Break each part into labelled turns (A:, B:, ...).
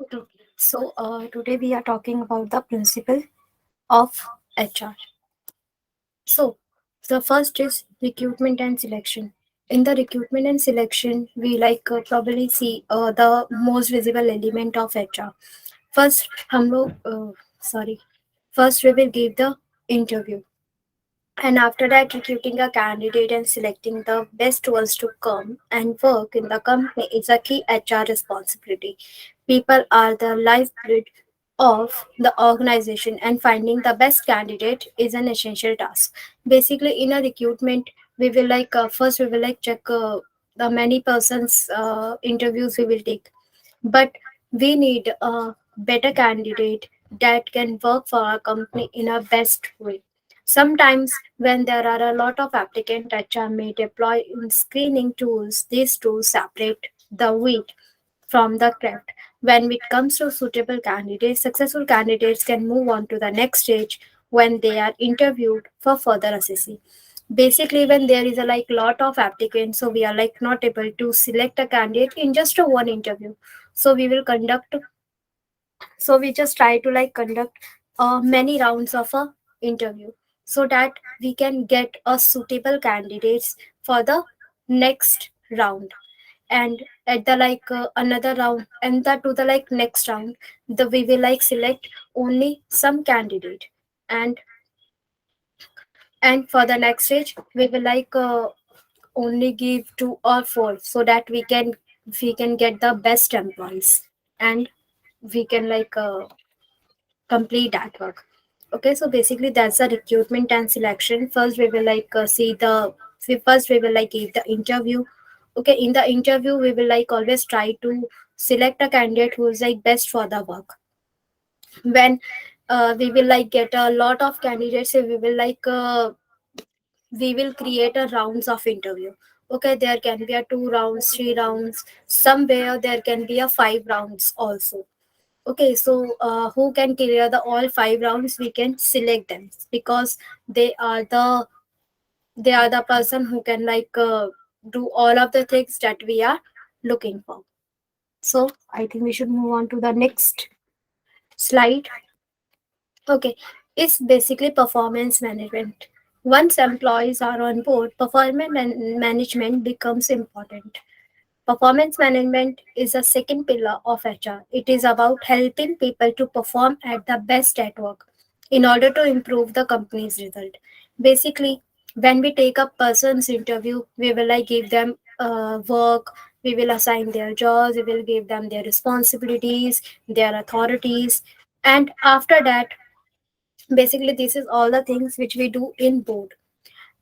A: Okay. So today we are talking about the principle of HR. So the first is recruitment and selection. In the recruitment and selection, we probably see the most visible element of HR. First, हम लोग sorry. First, we will give the interview. And after that, recruiting a candidate and selecting the best ones to come and work in the company is a key HR responsibility. People are the lifeblood of the organization, and finding the best candidate is an essential task. Basically, in a recruitment, we will first we will check the many persons interviews we will take, but we need a better candidate that can work for our company in a best way. Sometimes when there are a lot of applicants, HR may deploy in screening tools. These tools separate the wheat from the craft. When it comes to suitable candidates, successful candidates can move on to the next stage when they are interviewed for further assessing. Basically, when there is a lot of applicants, so we are not able to select a candidate in just a one interview. So we will conduct we just try to conduct many rounds of a interview so that we can get a suitable candidates for the next round. And at the another round, and that to the next round, the we will select only some candidate. And and for the next stage we will only give 2 or 4 so that we can get the best employees, and we can complete that work. Okay, so basically that's the recruitment and selection. First we will first we will give the interview. Okay, in the interview we will always try to select a candidate who is best for the work. When we will get a lot of candidates, so we will create a rounds of interview. Okay, there can be a 2 rounds, 3 rounds, somewhere there can be a 5 rounds also. Okay, so who can clear the all 5 rounds, we can select them because they are the they are the person who can do all of the things that we are looking for. So I think we should move on to the next slide. Okay, it's basically performance management. Once employees are on board, management becomes important. Performance management is a second pillar of HR. It is about helping people to perform at the best at work in order to improve the company's result. Basically, when we take a person's interview, we will give them work, we will assign their jobs, we will give them their responsibilities, their authorities, and after that, basically, this is all the things which we do in board.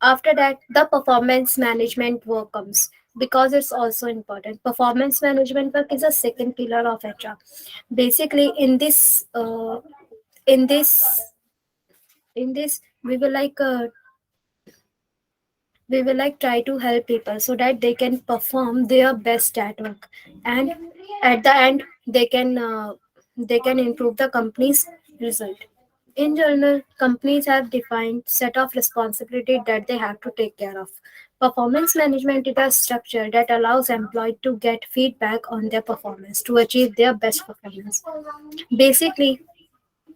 A: After that, the performance management work comes because it's also important. Performance management work is a second pillar of HR. Basically, in this in this we will try to help people so that they can perform their best at work, and at the end they can improve the company's result. In general, companies have defined set of responsibility that they have to take care of. Performance management is a structure that allows employees to get feedback on their performance to achieve their best performance. Basically,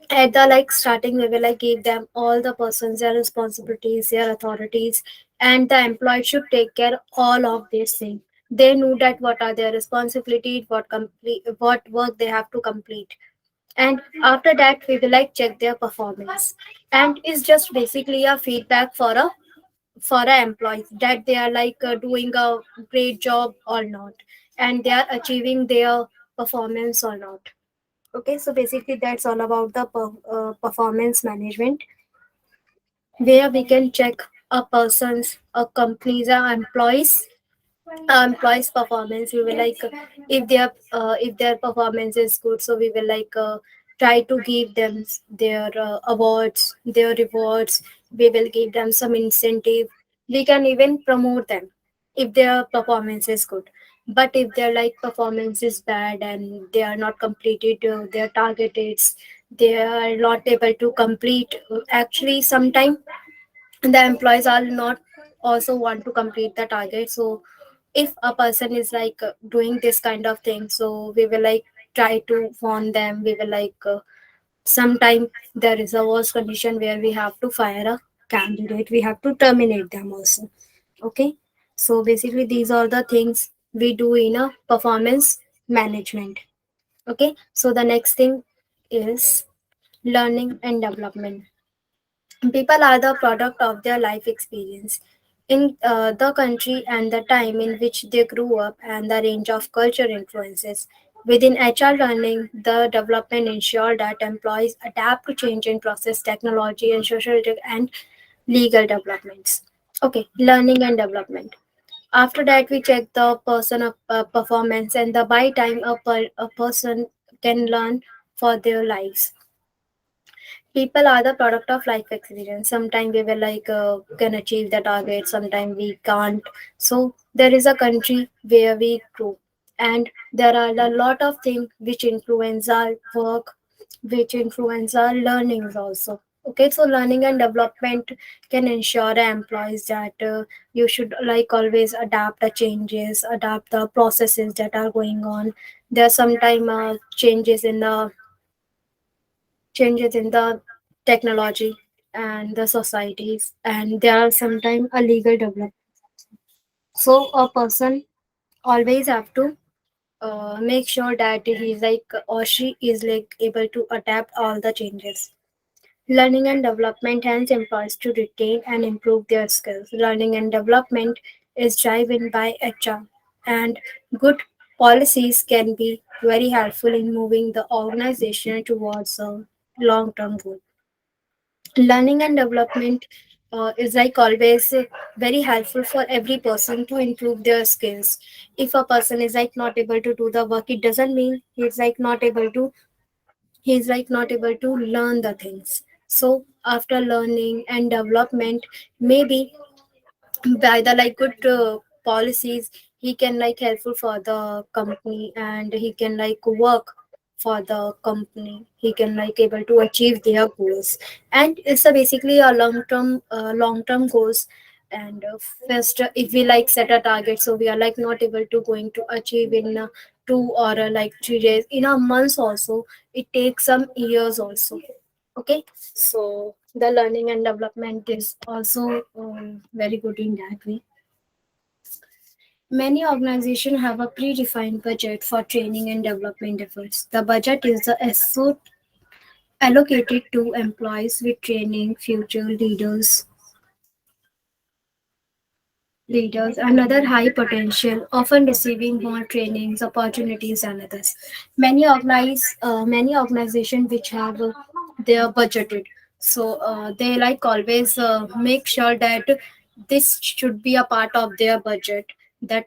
A: at the starting we will give them all the persons, their responsibilities, their authorities, and the employee should take care all of these things. They know that what are their responsibilities, what work they have to complete, and after that we will check their performance. And it's just basically a feedback for a employee that they are doing a great job or not, and they are achieving their performance or not. Okay, so basically that's all about the performance management, where we can check a person's, a company's, employees performance. We will if their performance is good, so we will try to give them their awards, their rewards. We will give them some incentive. We can even promote them if their performance is good. But if their performance is bad and they are not completed their targets, they are not able to complete. Actually, sometime the employees are not also want to complete the target. So if a person is doing this kind of thing, so we will try to warn them. We will sometime there is a worst condition where we have to fire a candidate, we have to terminate them also. Okay, so basically these are the things we do in a performance management. Okay, so the next thing is learning and development. People are the product of their life experience in the country and the time in which they grew up and the range of culture influences. Within HR learning, the development ensure that employees adapt to change in process, technology, and and legal developments. Okay, learning and development. After that, we check the person of performance and the by time a person can learn for their lives. People are the product of life experience. Sometimes we will can achieve the target, sometimes we can't. So there is a country where we grow, and there are a lot of things which influence our work, which influence our learnings also. Okay, so learning and development can ensure employees that you should always adapt the changes, adapt the processes that are going on. There are sometimes changes in the technology and the societies, and there are sometimes a legal development. So a person always have to make sure that he is or she is able to adapt all the changes. Learning and development helps employees to retain and improve their skills. Learning and development is driven by HR, and good policies can be very helpful in moving the organization towards a long-term goal. Learning and development is always very helpful for every person to improve their skills. If a person is not able to do the work, it doesn't mean he's not able to learn the things. So after learning and development, maybe by the good policies, he can helpful for the company, and he can work for the company, he can able to achieve their goals. And it's a basically a long term goals. And first, if we set a target, so we are not able to going to achieve in 2 or 3 days, in a month also, it takes some years also. Okay, so the learning and development is also very good in that way. Many organizations have a predefined budget for training and development efforts. The budget is the asset allocated to employees with training future leaders and other high potential, often receiving more trainings opportunities than others. Many organizations which have their budgeted, so they always make sure that this should be a part of their budget, that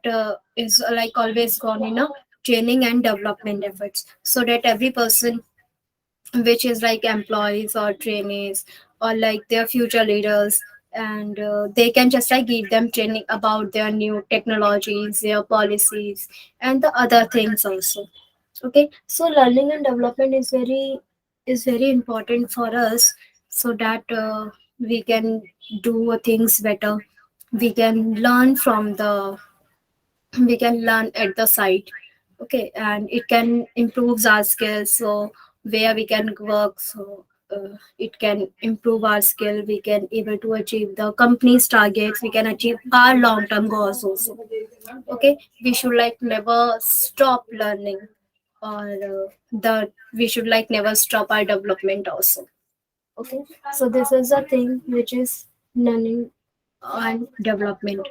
A: is always gone in a training and development efforts, so that every person which is employees or trainees or their future leaders, and they can just give them training about their new technologies, their policies, and the other things also. Okay, so learning and development is very important for us, so that we can do things better. We can learn from the we can learn at the site. Okay, and it can improve our skills, so where we can work, so it can improve our skill, we can able to achieve the company's targets, we can achieve our long term goals also. Okay, we should never stop learning, or the we should never stop our development also. Okay, so this is a thing which is learning and development.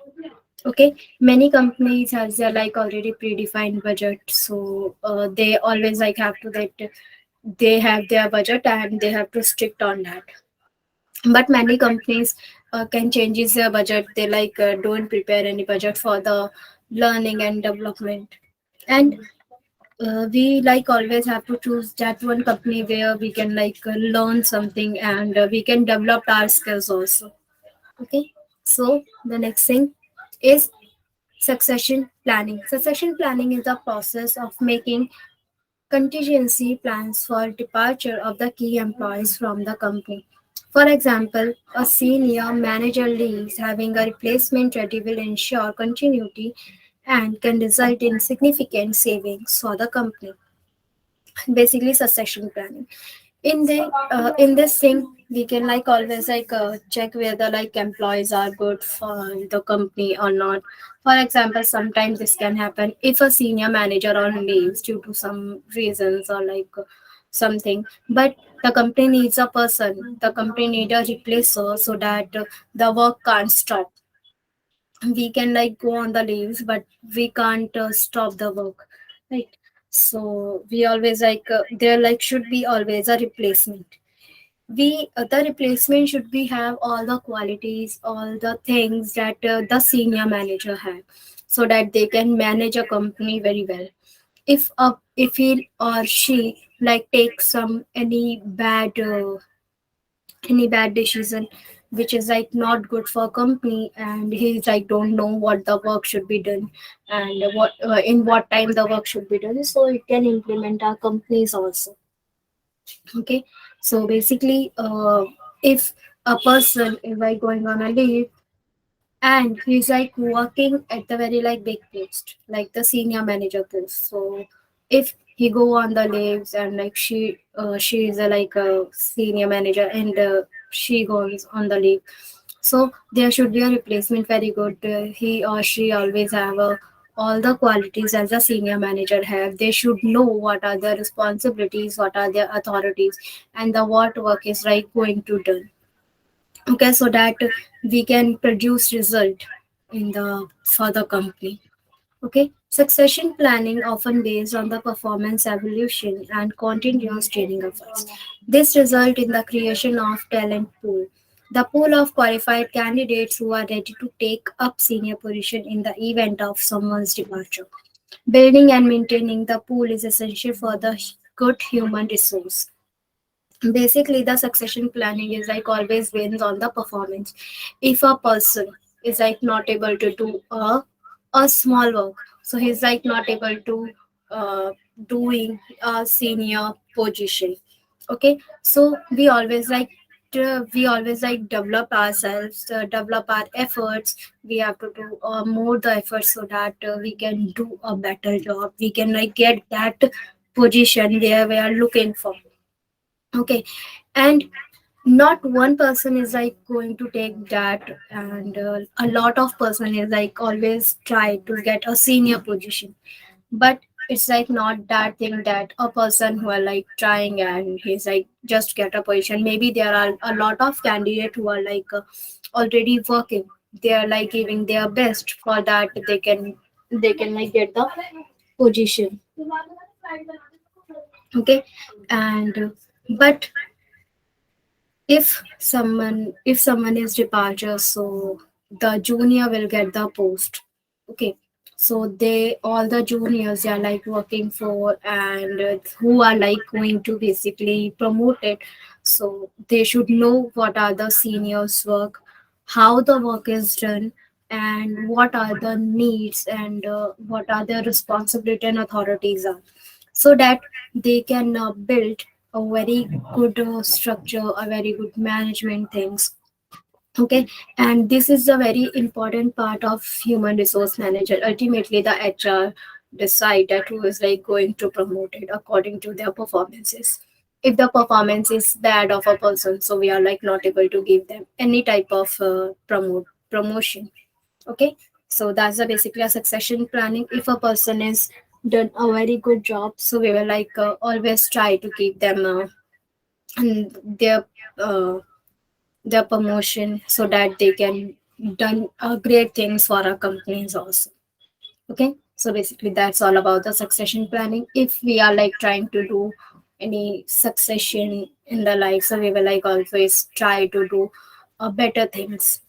A: Okay, many companies has their already predefined budget, so they always have to that they have their budget and they have to strict on that. But many companies can changes their budget, they don't prepare any budget for the learning and development. And we always have to choose that one company where we can learn something, and we can develop our skills also. Okay, so the next thing is succession planning. Succession planning is the process of making contingency plans for departure of the key employees from the company. For example, a senior manager leaves, having a replacement ready will ensure continuity and can result in significant savings for the company. basically succession planning. In this thing we can like always check whether like employees are good for the company or not. For example, sometimes this can happen if a senior manager on leaves due to some reasons or something, but the company needs a person, the company need a replacer so that the work can't stop. We can like go on the leaves but we can't stop the work, right? So we always there like should be always a replacement. We The replacement should be have all the qualities, all the things that the senior manager have, so that they can manage a company very well. If he or she like takes some any bad decision which is like not good for company, and he's like don't know what the work should be done and what in what time the work should be done, so it can implement our companies also. Okay, so basically if a person is like going on a leave and he's like working at the very like big post like the senior manager post, so if he go on the leaves and like she is like a senior manager and she goes on the leave, so there should be a replacement very good. He or she always have all the qualities as a senior manager have. They should know what are their responsibilities, what are their authorities, and the what work is like going to done. Okay, so that we can produce result in the for the company. Okay, succession planning often based on the performance evolution and continuous training efforts. This result in the creation of talent pool, the pool of qualified candidates who are ready to take up senior position in the event of someone's departure. Building and maintaining the pool is essential for the good human resource. Basically, the succession planning is like always wins on the performance. If a person is like not able to do a small work, so he's like not able to uh, doing a senior position. Okay, so we always like develop ourselves, develop our efforts. We have to do more the efforts so that we can do a better job, we can like get that position where we are looking for. Okay, and not one person is like going to take that, and a lot of person is like always try to get a senior position, but it's like not that thing that a person who are like trying and he's like just get a position. Maybe there are a lot of candidates who are already working, they are like giving their best for that they can like get the position. Okay, and but if someone is departure, so the junior will get the post. Okay, so they all the juniors they are like working for, and who are like going to basically promote it, so they should know what are the seniors work, how the work is done, and what are the needs, and what are their responsibility and authorities are, so that they can build a very good structure, a very good management things. Okay, and this is a very important part of human resource manager. Ultimately, the HR decide that who is like going to promote it according to their performances. If the performance is bad of a person, so we are like not able to give them any type of promotion. Okay, so that's the basically a succession planning. If a person is done a very good job, so we will always try to keep them and uh, their promotion, so that they can done great things for our companies also. Okay, so basically that's all about the succession planning. If we are like trying to do any succession in the life, so we will like always try to do better things.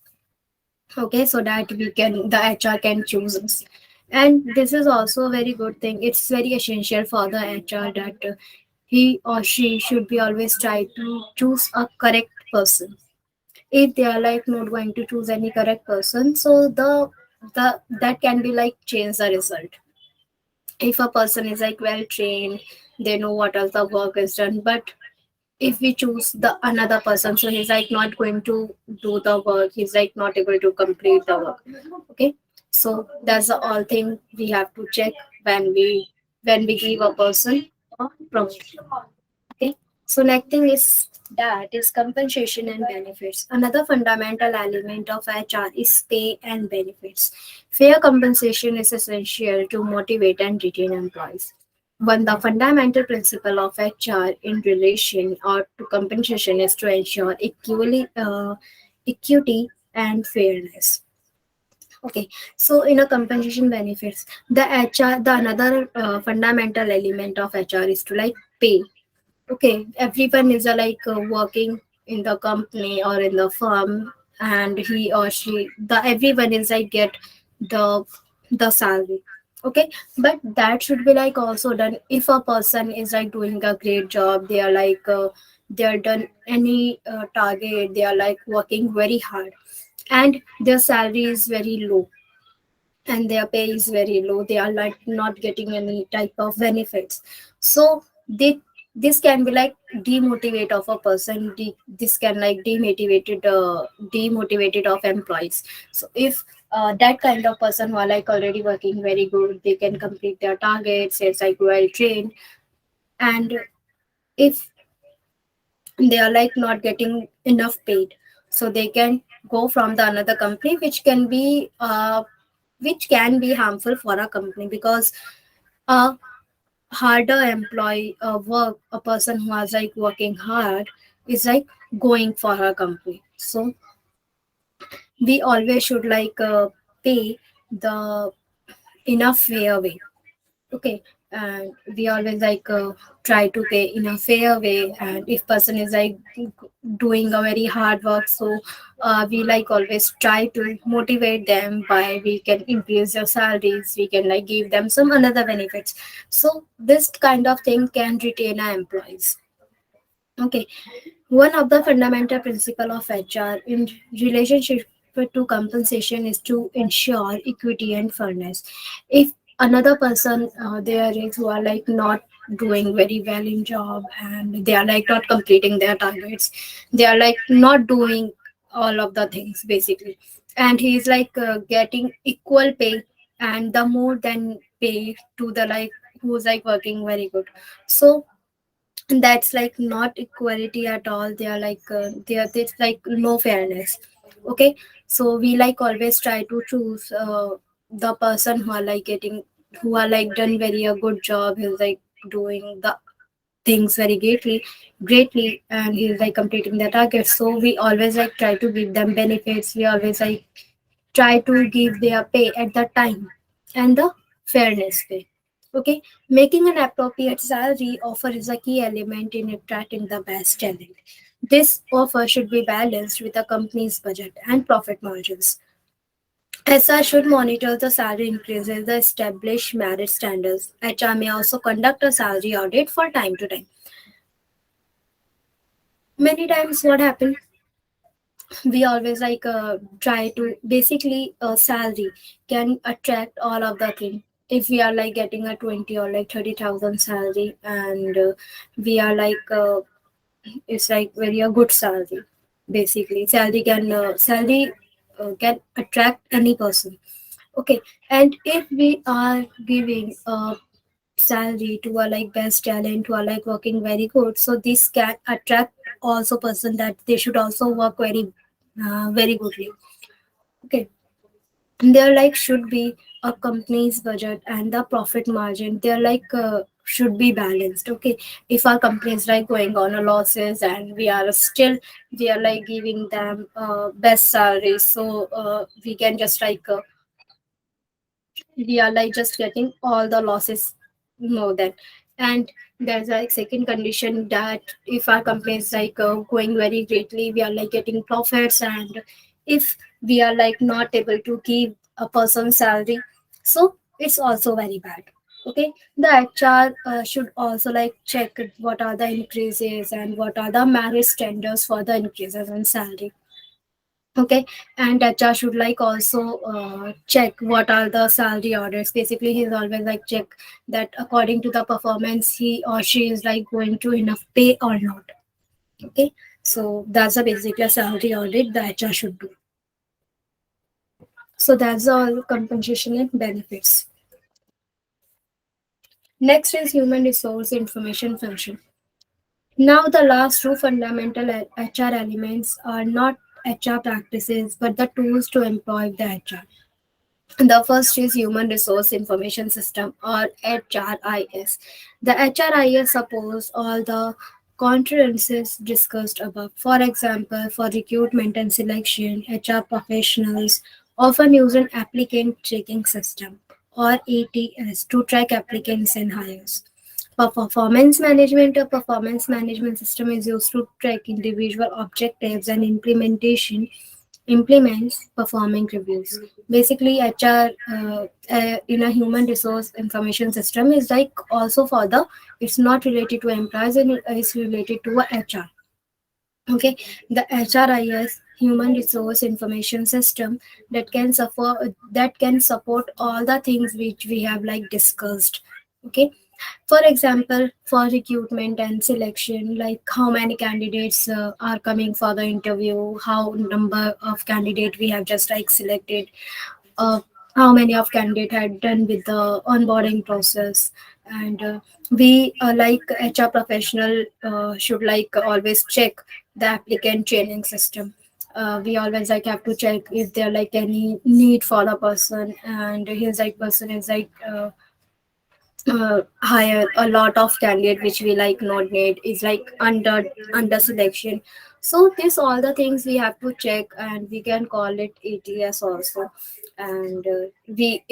A: Okay, so that we can the HR can choose us. And this is also a very good thing, it's very essential for the HR that he or she should be always try to choose a correct person. If they are like not going to choose any correct person, so the that can be like change the result. If a person is like well trained, they know what else the work is done, but if we choose the another person, so he's like not going to do the work, he's like not able to complete the work. Okay, so that's the all thing we have to check when we give a person promoted. Okay. So next thing is that is compensation and benefits. Another fundamental element of HR is pay and benefits. Fair compensation is essential to motivate and retain employees. One the fundamental principle of HR in relation or to compensation is to ensure equity and fairness. Okay, so in a compensation benefits, the another fundamental element of HR is to like pay. Okay, everyone is working in the company or in the firm, and he or she, the everyone is like get the the salary. Okay, but that should be like also done if a person is like doing a great job. They are they are done any target. They are like working very hard, and their salary is very low and their pay is very low. They are like not getting any type of benefits. So they this can be like demotivate of a person. This can like demotivated of employees. So if that kind of person who are like already working very good, they can complete their targets. It's like well trained, and if they are like not getting enough paid, so they can go from the another company, which can be harmful for a company, because a harder employee work a person who is like working hard is like going for a company. So we always should pay the enough fair way. Okay, and we always try to pay in a fair way, and if person is like doing a very hard work, so we like always try to motivate them by we can increase their salaries, we can like give them some another benefits, so this kind of thing can retain our employees. Okay, one of the fundamental principle of HR in relationship to compensation is to ensure equity and fairness. If another person there is who are like not doing very well in job, and they are like not completing their targets, they are like not doing all of the things basically, and he is getting equal pay and the more than pay to the like who's like working very good. So that's like not equality at all. They are there's like no fairness. Okay, so we like always try to choose the person who are like getting who are like done very a good job, who's like doing the things very greatly, and he's like completing the targets. So we always like try to give them benefits. We always like try to give their pay at the time and the fairness pay. Okay, making an appropriate salary offer is a key element in attracting the best talent. This offer should be balanced with the company's budget and profit margins. SR should monitor the salary increases, the established merit standards. HR may also conduct a salary audit for time to time. Many times, what happens, we always try to basically salary can attract all of the thing. If we are like getting a 20 or like 30,000 salary, and we are it's like very a good salary. Basically salary can attract any person. Okay, and if we are giving salary to a like best talent who are like working very good, so this can attract also person that they should also work very goodly. Okay, there like should be a company's budget and the profit margin, they're should be balanced. Okay, if our company is like going on a losses and we are like giving them best salaries, so we can just we are like just getting all the losses more than. And there's a second condition that if our company is going very greatly, we are like getting profits, and if we are like not able to give a person's salary, so it's also very bad. Okay, the HR should also like check what are the increases and what are the merit standards for the increases in salary. Okay, and HR should like also check what are the salary orders. Basically, he's always like check that according to the performance, he or she is like going to enough pay or not. Okay, so that's a basically a salary audit the HR should do. So that's all compensation and benefits. Next is human resource information function. Now, the last two fundamental HR elements are not HR practices but the tools to employ the HR. The first is Human Resource Information System or HRIS. The HRIS supports all the conferences discussed above. For example, for recruitment and selection, HR professionals often use an applicant tracking system or ATS to track applicants and hires. For performance management, a performance management system is used to track individual objectives and implements performing reviews. Basically, HR in a human resource information system is like also for the, it's not related to employees and it's related to a HR. Okay, the HRIS human resource information system that can support all the things which we have like discussed. Okay, for example, for recruitment and selection, like how many candidates are coming for the interview, how number of candidate we have just like selected, uh, how many of candidate had done with the onboarding process, and we like HR professional should like always check the applicant training system. We always like have to check if there like any need for the person, and his like person is like hire a lot of candidate which we like not need is like under selection. So this all the things we have to check, and we can call it ATS also. And we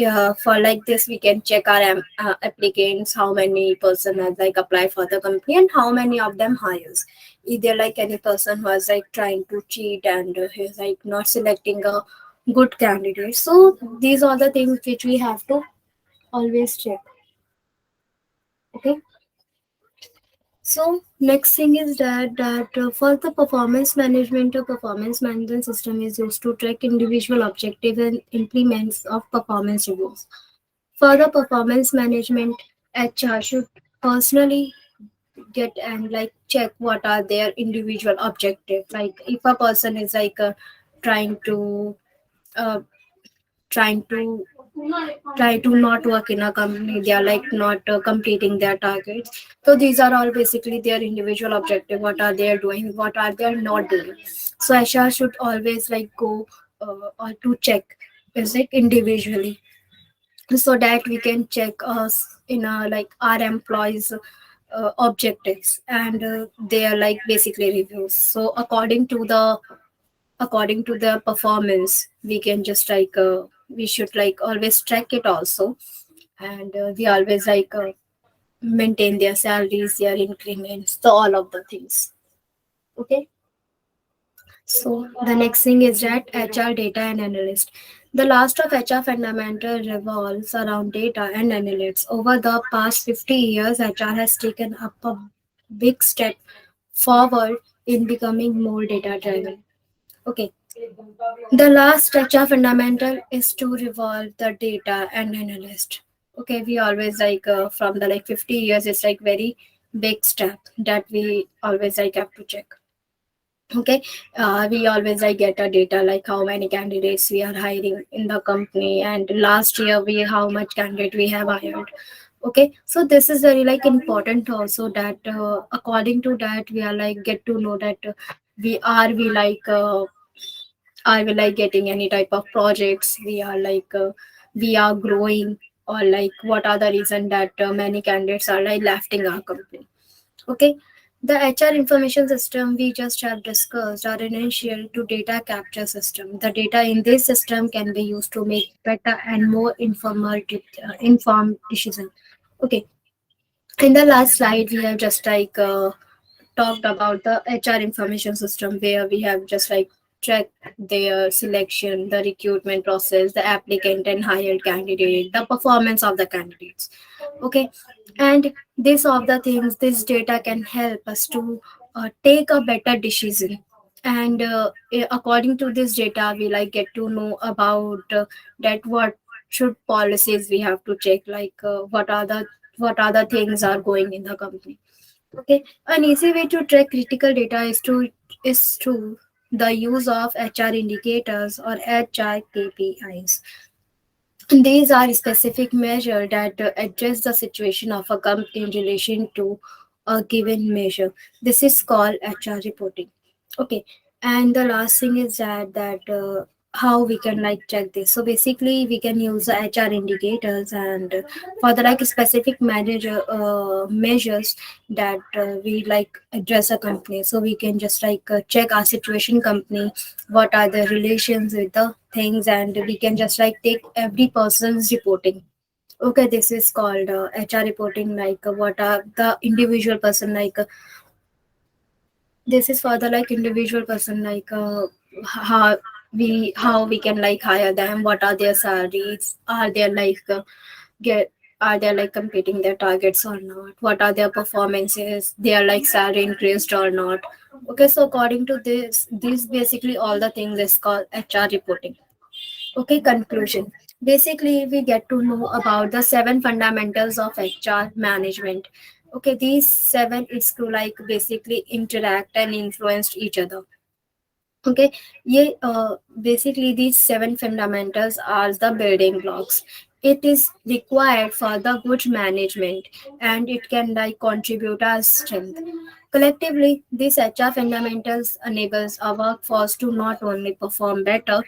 A: for like this we can check our applicants, how many person has like applied for the company and how many of them hires. If there like any person who is like trying to cheat and he's like not selecting a good candidate, so these are the things which we have to always check. Okay. So next thing is that for the performance management, a performance management system is used to track individual objectives and implements of performance reviews. For the performance management, HR should personally get and like check what are their individual objectives. Like if a person is like trying to uh, trying to try to not work in a company, they are like not completing their targets. So these are all basically their individual objective, what are they doing, what are they not doing. So HR should always like go or to check is like individually, so that we can check us in a like our employees objectives, and they are like basically reviews. So according to their performance we can just like we should like always track it also, and we always like maintain their salaries, their increments, so all of the things. Okay. So the next thing is that HR data and analyst. The last of HR fundamental revolves around data and analytics. Over the past 50 years, HR has taken up a big step forward in becoming more data driven. Okay. The last HR fundamental is to revolve the data and analyst. Okay, we always like from the like 50 years, it's like very big step that we always like have to check. Okay, we always like get a data like how many candidates we are hiring in the company, and last year we how much candidate we have hired. Okay, so this is very like important also that according to that we are like get to know that we like are we like getting any type of projects, we are growing, or like what are the reason that many candidates are like lefting our company. Okay, the HR information system we just have discussed are an initial to data capture system. The data in this system can be used to make better and more informed decision. Okay, in the last slide we have just like talked about the HR information system where we have just like track their selection, the recruitment process, the applicant and hired candidate, the performance of the candidates. Okay, and this of the things, this data can help us to take a better decision. And according to this data, we like get to know about that what should policies we have to check, like what are the things are going in the company. Okay, an easy way to track critical data is through the use of HR indicators or HR KPIs. These are specific measures that address the situation of a company in relation to a given measure. This is called HR reporting. Okay, and the last thing is that how we can like check this. So basically, we can use the HR indicators and for the like specific manager measures that we like address a company. So we can just like check our situation company, what are the relations with the things, and we can just like take every person's reporting. Okay, this is called HR reporting, like what are the individual person like this is for the like individual person like how we can like hire them, what are their salaries, are they like get are they like completing their targets or not, what are their performances, they are like salary increased or not. Okay, so according to this, these basically all the things is called HR reporting. Okay, conclusion. Basically, we get to know about the seven fundamentals of HR management. Okay, these seven is to like basically interact and influence each other. Okay, yeah, basically these seven fundamentals are the building blocks. It is required for the good management and it can like contribute our strength. Collectively, these HR fundamentals enables our workforce to not only perform better,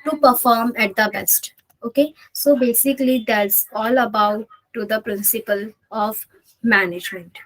A: to perform at the best. Okay, so basically that's all about to the principle of management.